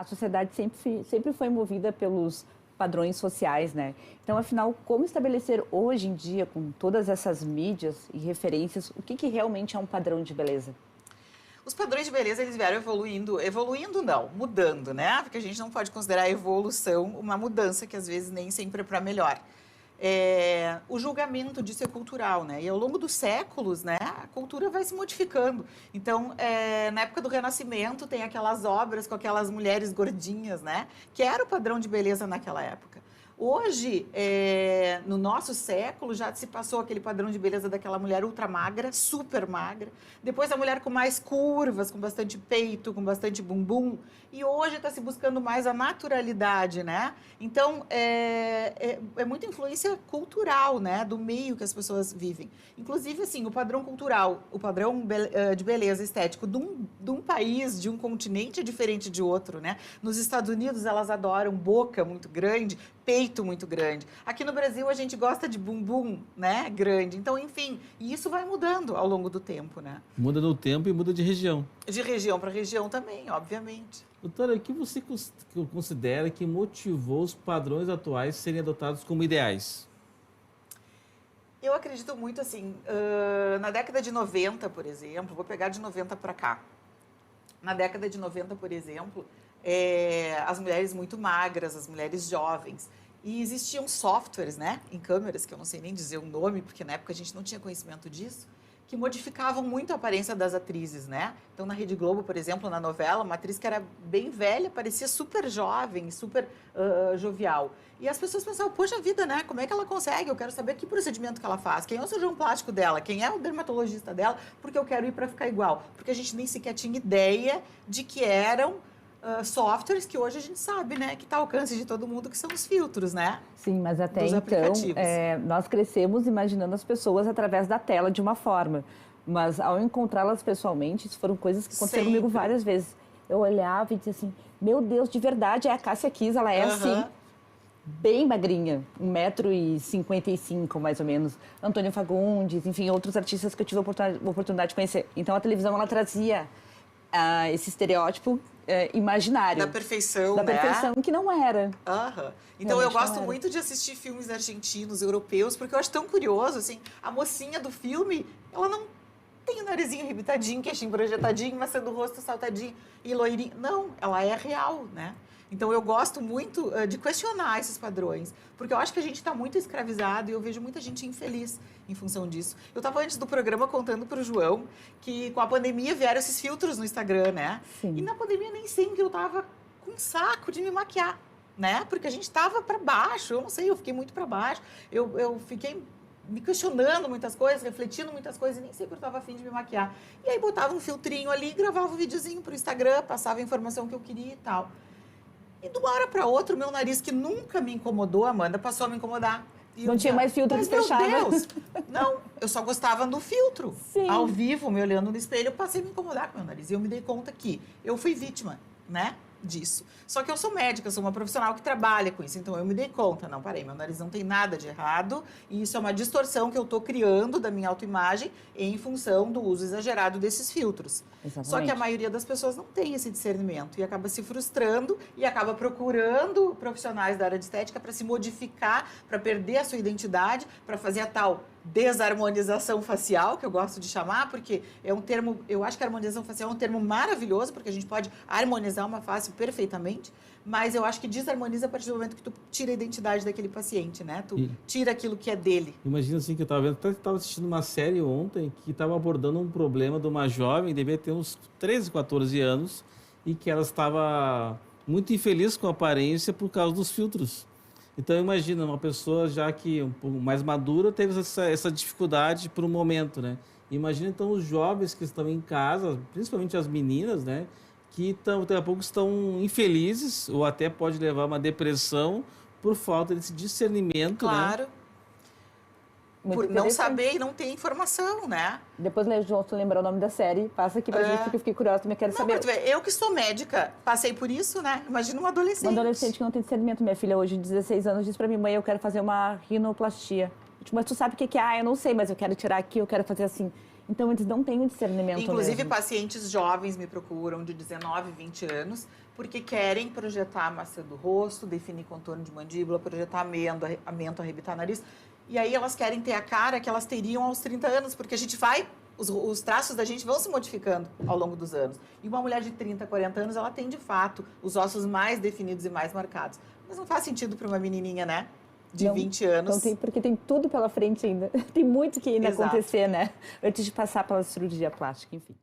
A sociedade sempre foi movida pelos padrões sociais, né? Então, afinal, como estabelecer hoje em dia, com todas essas mídias e referências, o que realmente é um padrão de beleza? Os padrões de beleza, eles vieram evoluindo não, mudando, né? Porque a gente não pode considerar a evolução uma mudança que às vezes nem sempre é para melhor. O julgamento disso é cultural, né? E ao longo dos séculos, né, a cultura vai se modificando. Então, na época do Renascimento, tem aquelas obras com aquelas mulheres gordinhas, né? Que era o padrão de beleza naquela época. Hoje, no nosso século, já se passou aquele padrão de beleza daquela mulher ultra magra, super magra. Depois a mulher com mais curvas, com bastante peito, com bastante bumbum. E hoje está se buscando mais a naturalidade, né? Então, é muita influência cultural, né? Do meio que as pessoas vivem. Inclusive, assim, o padrão cultural, o padrão de beleza estético de um país, de um continente é diferente de outro, né? Nos Estados Unidos, elas adoram boca muito grande, peito muito grande. Aqui no Brasil, a gente gosta de bumbum, né? Grande. Então, enfim, e isso vai mudando ao longo do tempo, né? Muda no tempo e muda de região. De região para região também, obviamente. Doutora, o que você considera que motivou os padrões atuais serem adotados como ideais? Eu acredito muito assim, na década de 90, por exemplo, vou pegar de 90 para cá. Na década de 90, por exemplo, as mulheres muito magras, as mulheres jovens. E existiam softwares, né, em câmeras, que eu não sei nem dizer o nome, porque na época a gente não tinha conhecimento disso, que modificavam muito a aparência das atrizes, né? Então, na Rede Globo, por exemplo, na novela, uma atriz que era bem velha, parecia super jovem, super jovial. E as pessoas pensavam, poxa vida, né? Como é que ela consegue? Eu quero saber que procedimento que ela faz, quem é o cirurgião plástico dela, quem é o dermatologista dela, porque eu quero ir para ficar igual. Porque a gente nem sequer tinha ideia de que eram softwares que hoje a gente sabe, né? Que está ao alcance de todo mundo, que são os filtros, né? Sim, mas até então, nós crescemos imaginando as pessoas através da tela de uma forma. Mas ao encontrá-las pessoalmente, isso foram coisas que aconteceram comigo várias vezes. Eu olhava e dizia assim, meu Deus, de verdade, é a Cássia Kiss, ela é assim, bem magrinha, 1,55 m mais ou menos. Antônio Fagundes, enfim, outros artistas que eu tive a oportunidade de conhecer. Então a televisão, ela trazia esse estereótipo imaginário. Da perfeição, da perfeição, que não era. Então, eu gosto muito de assistir filmes argentinos, europeus, porque eu acho tão curioso, assim, a mocinha do filme, ela não tem o narizinho arrebitadinho, queixinho projetadinho, maçã do rosto saltadinho e loirinho. Não, ela é real, né? Então, eu gosto muito de questionar esses padrões, porque eu acho que a gente está muito escravizado e eu vejo muita gente infeliz em função disso. Eu estava antes do programa contando para o João que com a pandemia vieram esses filtros no Instagram, né? Sim. E na pandemia nem sempre eu estava com saco de me maquiar, né? Porque a gente estava para baixo, eu não sei, eu fiquei muito para baixo, eu fiquei me questionando muitas coisas, refletindo muitas coisas e nem sempre eu estava afim de me maquiar. E aí botava um filtrinho ali, gravava um videozinho para o Instagram, passava a informação que eu queria e tal. E de uma hora para outra, o meu nariz, que nunca me incomodou, Amanda, passou a me incomodar. E não tinha mais filtro que fechava. Meu Deus! Não, eu só gostava do filtro. Sim. Ao vivo, me olhando no espelho, eu passei a me incomodar com o meu nariz. E eu me dei conta que eu fui vítima, né, disso. Só que eu sou médica, eu sou uma profissional que trabalha com isso. Então, eu me dei conta. Não, parei, meu nariz não tem nada de errado. E isso é uma distorção que eu estou criando da minha autoimagem em função do uso exagerado desses filtros. Exatamente. Só que a maioria das pessoas não tem esse discernimento e acaba se frustrando e acaba procurando profissionais da área de estética para se modificar, para perder a sua identidade, para fazer a tal desarmonização facial, que eu gosto de chamar, porque é um termo, eu acho que a harmonização facial é um termo maravilhoso, porque a gente pode harmonizar uma face perfeitamente, mas eu acho que desarmoniza a partir do momento que tu tira a identidade daquele paciente, né? Tu tira aquilo que é dele. Imagina assim que eu estava vendo, estava assistindo uma série ontem que estava abordando um problema de uma jovem, devia ter uns 13, 14 anos, e que ela estava muito infeliz com a aparência por causa dos filtros. Então, imagina, uma pessoa já que um pouco mais madura teve essa dificuldade por um momento, né? Imagina, então, os jovens que estão em casa, principalmente as meninas, né? Que daqui a pouco estão infelizes ou até pode levar a uma depressão por falta desse discernimento, claro. Né? Por não saber e não ter informação, né? Depois, João, tu lembrar o nome da série, passa aqui pra gente, porque eu fiquei curiosa, também quero saber. Eu que sou médica, passei por isso, né? Imagina uma adolescente. Uma adolescente que não tem discernimento. Minha filha hoje, de 16 anos, disse pra mim, mãe, eu quero fazer uma rinoplastia. Eu digo, mas tu sabe o que é? Ah, eu não sei, mas eu quero tirar aqui, eu quero fazer assim. Então, eles não têm o discernimento Inclusive, mesmo. pacientes jovens me procuram de 19, 20 anos, porque querem projetar a maçã do rosto, definir contorno de mandíbula, projetar a mento, arrebitar nariz. E aí elas querem ter a cara que elas teriam aos 30 anos, porque a gente vai, os traços da gente vão se modificando ao longo dos anos. E uma mulher de 30, 40 anos, ela tem, de fato, os ossos mais definidos e mais marcados. Mas não faz sentido para uma menininha, né? De 20 anos. Não tem, porque tem tudo pela frente ainda. Tem muito que ainda acontecer, né? Antes de passar pela cirurgia plástica, enfim.